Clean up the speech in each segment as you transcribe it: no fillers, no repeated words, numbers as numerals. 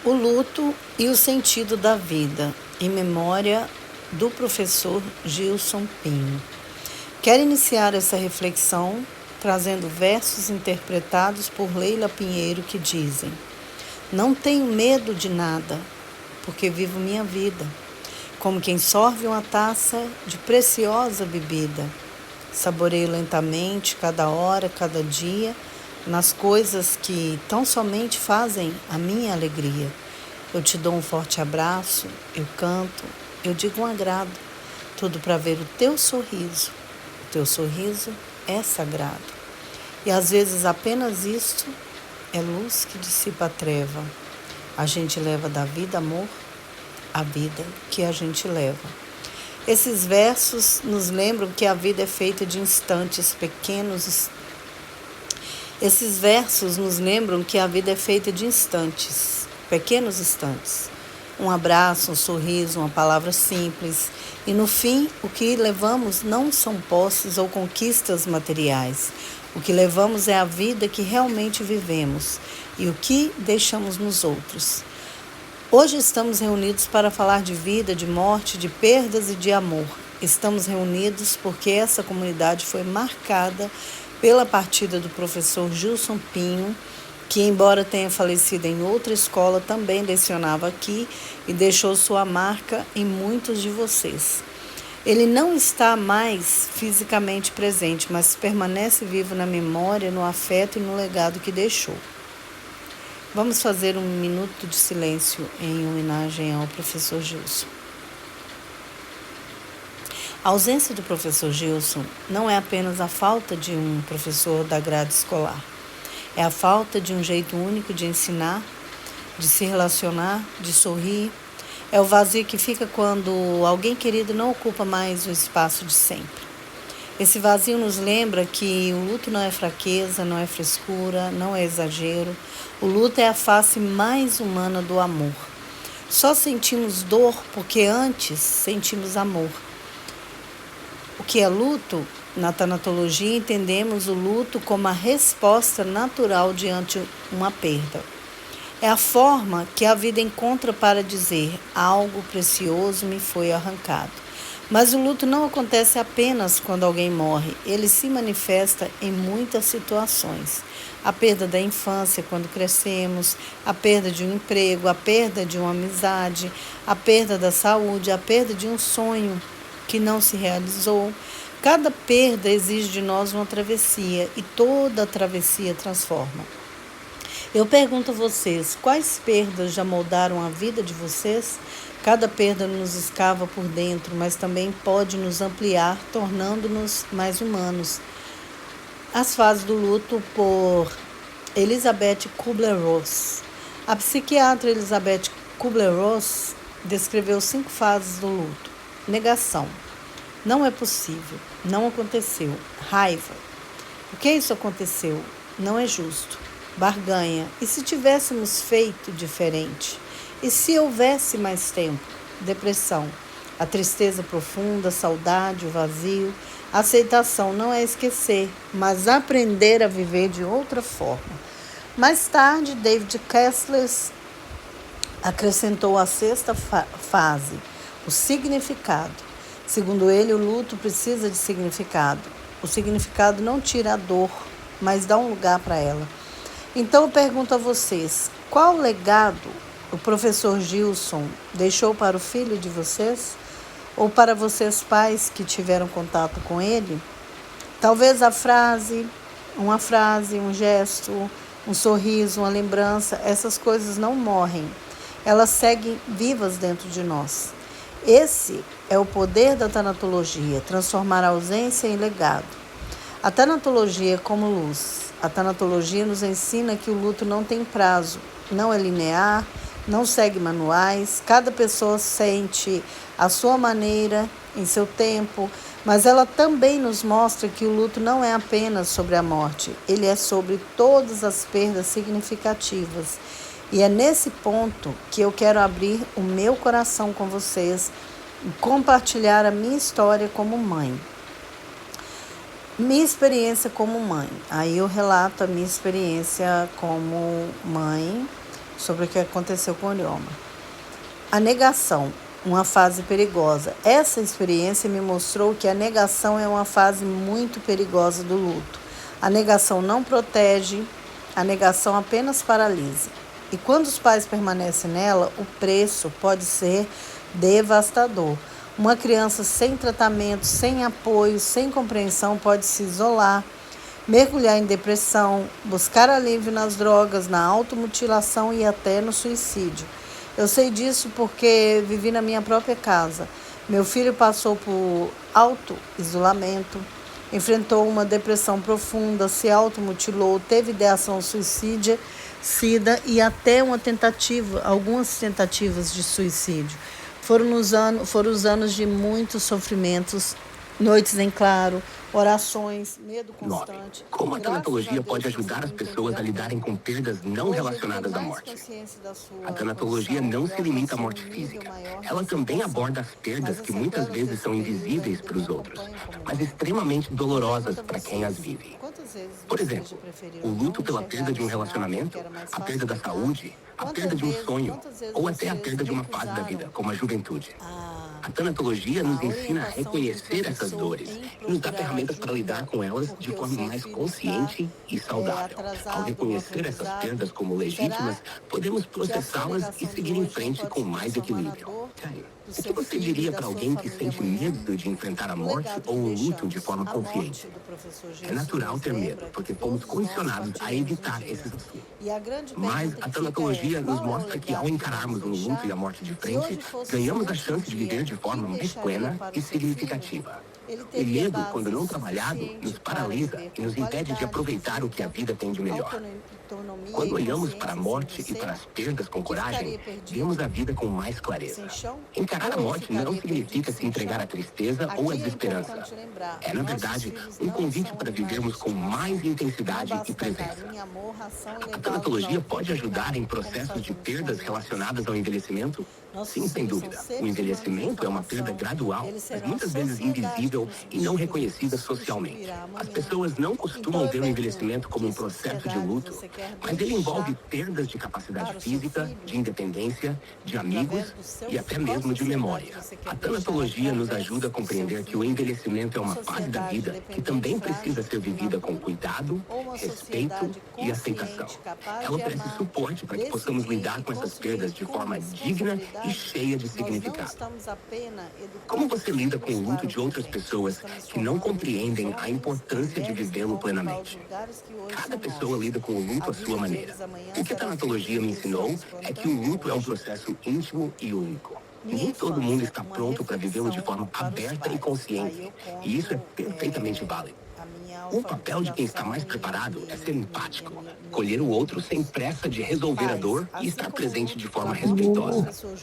O luto e o sentido da vida, em memória do professor Gilson Pinho. Quero iniciar essa reflexão trazendo versos interpretados por Leila Pinheiro que dizem: não tenho medo de nada, porque vivo minha vida, como quem sorve uma taça de preciosa bebida. Saboreio lentamente cada hora, cada dia, nas coisas que tão somente fazem a minha alegria. Eu te dou um forte abraço, eu canto, eu digo um agrado, tudo para ver o teu sorriso. O teu sorriso é sagrado. E às vezes apenas isto é luz que dissipa a treva. A gente leva da vida, amor, a vida que a gente leva. Esses versos nos lembram que a vida é feita de instantes pequenos. Esses versos nos lembram que a vida é feita de instantes, pequenos instantes. Um abraço, um sorriso, uma palavra simples. E no fim, o que levamos não são posses ou conquistas materiais. O que levamos é a vida que realmente vivemos e o que deixamos nos outros. Hoje estamos reunidos para falar de vida, de morte, de perdas e de amor. Estamos reunidos porque essa comunidade foi marcada pela partida do professor Gilson Pinho, que, embora tenha falecido em outra escola, também lecionava aqui e deixou sua marca em muitos de vocês. Ele não está mais fisicamente presente, mas permanece vivo na memória, no afeto e no legado que deixou. Vamos fazer um minuto de silêncio em homenagem ao professor Gilson. A ausência do professor Gilson não é apenas a falta de um professor da grade escolar. É a falta de um jeito único de ensinar, de se relacionar, de sorrir. É o vazio que fica quando alguém querido não ocupa mais o espaço de sempre. Esse vazio nos lembra que o luto não é fraqueza, não é frescura, não é exagero. O luto é a face mais humana do amor. Só sentimos dor porque antes sentimos amor. O que é luto? Na tanatologia, entendemos o luto como a resposta natural diante de uma perda. É a forma que a vida encontra para dizer: algo precioso me foi arrancado. Mas o luto não acontece apenas quando alguém morre, ele se manifesta em muitas situações. A perda da infância quando crescemos, a perda de um emprego, a perda de uma amizade, a perda da saúde, a perda de um sonho que não se realizou. Cada perda exige de nós uma travessia e toda travessia transforma. Eu pergunto a vocês, quais perdas já moldaram a vida de vocês? Cada perda nos escava por dentro, mas também pode nos ampliar, tornando-nos mais humanos. As fases do luto, por Elizabeth Kubler-Ross. A psiquiatra Elizabeth Kubler-Ross descreveu 5 fases do luto. Negação. Não é possível. Não aconteceu. Raiva. Por que isso aconteceu? Não é justo. Barganha. E se tivéssemos feito diferente? E se houvesse mais tempo? Depressão. A tristeza profunda, a saudade, o vazio. A aceitação não é esquecer, mas aprender a viver de outra forma. Mais tarde, David Kessler acrescentou a 6ª fase, o significado. Segundo ele, o luto precisa de significado. O significado não tira a dor, mas dá um lugar para ela. Então eu pergunto a vocês, qual legado o professor Gilson deixou para o filho de vocês? Ou para vocês pais que tiveram contato com ele? Talvez uma frase, um gesto, um sorriso, uma lembrança, essas coisas não morrem. Elas seguem vivas dentro de nós. Esse é o poder da tanatologia, transformar a ausência em legado. A tanatologia é como luz. A tanatologia nos ensina que o luto não tem prazo, não é linear, não segue manuais. Cada pessoa sente a sua maneira, em seu tempo, mas ela também nos mostra que o luto não é apenas sobre a morte, ele é sobre todas as perdas significativas. E é nesse ponto que eu quero abrir o meu coração com vocês e compartilhar a minha história como mãe. Minha experiência como mãe. Aí eu relato a minha experiência como mãe sobre o que aconteceu com Orioma. A negação, uma fase perigosa. Essa experiência me mostrou que a negação é uma fase muito perigosa do luto. A negação não protege, a negação apenas paralisa. E quando os pais permanecem nela, o preço pode ser devastador. Uma criança sem tratamento, sem apoio, sem compreensão pode se isolar, mergulhar em depressão, buscar alívio nas drogas, na automutilação e até no suicídio. Eu sei disso porque vivi na minha própria casa. Meu filho passou por auto-isolamento, enfrentou uma depressão profunda, se automutilou, teve ideação suicida e até algumas tentativas de suicídio. Foram os anos de muitos sofrimentos, noites em claro, orações, medo 9. constante. Como a Graças a tanatologia Deus, pode consegui ajudar as entender pessoas a a lidarem com tempo. perdas não Hoje ele tem relacionadas à mais morte? consciência da A sua tanatologia condição não e se limita à alcançou um morte nível física. maior de Ela também aceitação. aborda as perdas Mas as que muitas sequelas vezes desse são período invisíveis ainda para me os outros, acompanham como mas mãe. extremamente Eu dolorosas pergunto a para quem as vocês, vive. quantas vezes Por vocês já exemplo, o preferiram não luto pela enxergar perda o de um sinal porque relacionamento, era mais a fácil perda da negar? saúde, a perda de um sonho, Quantas vezes ou até a vocês perda de uma fase da vida, recusaram como a juventude. a A tanatologia nos a ensina a orientação de um reconhecer essas professor dores em e nos dá procurar ferramentas para lidar ajuda com elas de porque o forma seu mais filho está consciente e saudável. Ao atrasado no reconhecer essas aprendizado? perdas como Será legítimas, podemos que a sua processá-las e negação de seguir em hoje não frente pode com se mais transformar na equilíbrio. dor Caio, do o que seu você filho e diria da para sua alguém que família sente amanhã? medo de enfrentar a O morte legado ou que o luto de deixamos, forma a morte consciente? do professor É Gilson natural nos ter medo, lembra que porque fomos todos nós condicionados a partiremos um evitar dia. esses assuntos. E a grande Mas pergunta a que fica é: tanatologia nos qual é o mostra que ao legado que vamos encararmos o luto e deixar? a morte de Se frente, hoje fosse o seu ganhamos a último chance de viver dia, de o que forma mais deixaria plena para o e seu filho? significativa. Ele O teria medo, quando base não trabalhado, suficiente nos para paralisa viver e com nos impede de qualidade de aproveitar o que a vida, vida tem de melhor. autonomia Quando e olhamos para a consciência sem morte e você? para as perdas O com que coragem, ficaria vemos perdido a vida com mais e sem clareza. chão? Encarar a Ou eu morte não ficaria perdido significa e se sem entregar à chão? tristeza ou à Aqui é desesperança. importante lembrar: É, na nossos verdade, filhos um não convite são para animais de vivermos com mais estimação. Não intensidade e basta dar presença. carinho, amor, ração e A levá-los ao tanatologia pode ajudar em veterinário, como processos de fazemos com perdas animais. relacionadas ao envelhecimento? Sim, Nossos sem filhos são dúvida. O seres humanos em envelhecimento é uma perda formação. gradual, Eles mas serão a muitas vezes sociedade que invisível nos e não reconhecida socialmente. substituirá As amanhã. pessoas não Então costumam eu ver o pergunto: envelhecimento como que um processo de sociedade luto, você quer mas ele envolve deixar perdas de capacidade para o seu física, filho de independência, de através amigos do seu e até filho? Qual mesmo de sociedade memória. você A quer deixar tanatologia nos através ajuda a do seu compreender que o filho? envelhecimento é Uma uma fase da sociedade vida que dependente, também precisa frágil, ser vivida com imaturo? cuidado, Ou uma respeito sociedade e aceitação. consciente, capaz Ela de oferece amar, suporte para que possamos decidir lidar e com essas construir perdas de com forma digna e responsabilidade? cheia de Nós não significado. estamos apenas Como educando você lida com filhos o luto para o de outras presente, nós pessoas estamos que não formando compreendem a homens e importância de mulheres que vivê-lo vão ocupar os plenamente? lugares que hoje Cada são pessoa nossos. lida com o luto A à sua vida maneira. deles amanhã O que a será feita de tanatologia me ensinou decisões é que o plantando luto é um hoje. processo íntimo e único. Minha Nem todo mundo infância, está uma pronto para vivê-lo de reflexão forma para os aberta e pais. Aí consciente, eu e isso é conto perfeitamente válido. a minha O papel de quem está alfabetização mais preparado é ser e empático, meus colher o outro sem livros. pressa de resolver a Pais, dor e assim estar como o presente de luto forma pela morte do respeitosa. professor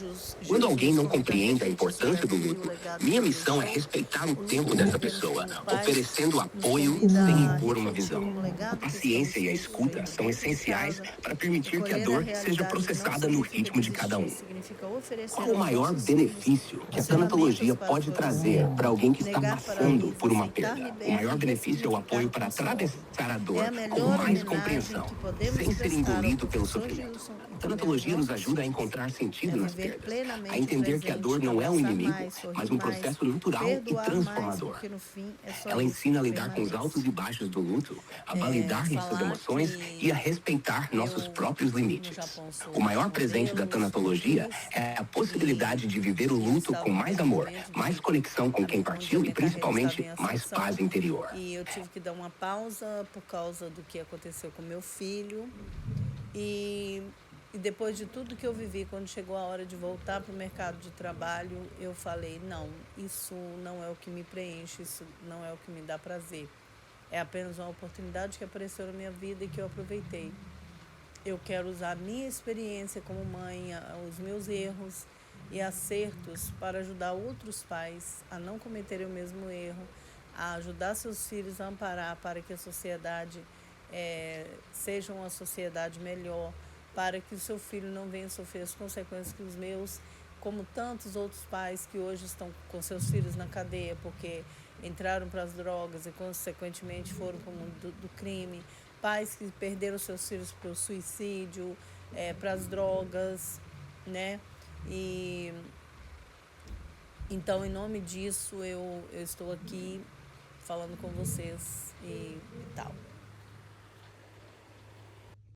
Quando alguém não Gilson já compreende a reproduzir importância do aqui o luto, legado que minha ele missão é deixou, respeitar o o luto tempo que dessa vivemos pessoa, como pais oferecendo nos apoio convida sem a impor uma refletir visão. no A legado que paciência estamos e a escuta construindo são dentro de essenciais casa. para permitir que a Acolher a dor seja realidade não processada no significa ritmo de cada desistir, um. significa oferecer Qual o aos maior nossos filhos benefício que a as ferramentas tanatologia para pode trazer florescer. para alguém que está Negar passando paralisa, por uma aceitar perda? O liberta maior e benefício é o ressignificar apoio para transforma. atravessar a É dor a com melhor mais homenagem compreensão, que podemos sem ser prestar ao engolido pelo professor sofrimento. Gilson e A também aos tanatologia nos nossos ajuda a filhos. encontrar É sentido nas viver perdas, a plenamente o entender que a dor presente, não é um abraçar inimigo, mais, sorrir mas um mais, processo natural e perdoar mais, transformador. porque no fim é só Ela isso que ensina a lidar com os permanece. altos e baixos do luto, a validar nossas Falar emoções e a que respeitar nossos eu próprios no limites. Japão O sou maior presente modelo da nos tanatologia futuros é a e possibilidade de viver o eles luto com estavam mais nesse amor, momento mais conexão com quem onde a partiu e minha carreira estava principalmente em mais ascensão paz interior. e eu tive que dar uma pausa por causa do que aconteceu com meu filho e, e depois de tudo que eu vivi, quando chegou a hora de voltar para o mercado de trabalho, eu falei, não, isso não é o que me preenche, isso não é o que me dá prazer. É apenas uma oportunidade que apareceu na minha vida e que eu aproveitei. Eu quero usar a minha experiência como mãe, os meus erros e acertos para ajudar outros pais a não cometerem o mesmo erro, a ajudar seus filhos a amparar para que a sociedade seja uma sociedade melhor, para que o seu filho não venha sofrer as consequências que os meus, como tantos outros pais que hoje estão com seus filhos na cadeia porque entraram para as drogas e consequentemente foram para o mundo do crime, pais que perderam seus filhos para o suicídio, para as drogas, né? E então, em nome disso, eu estou aqui falando com vocês e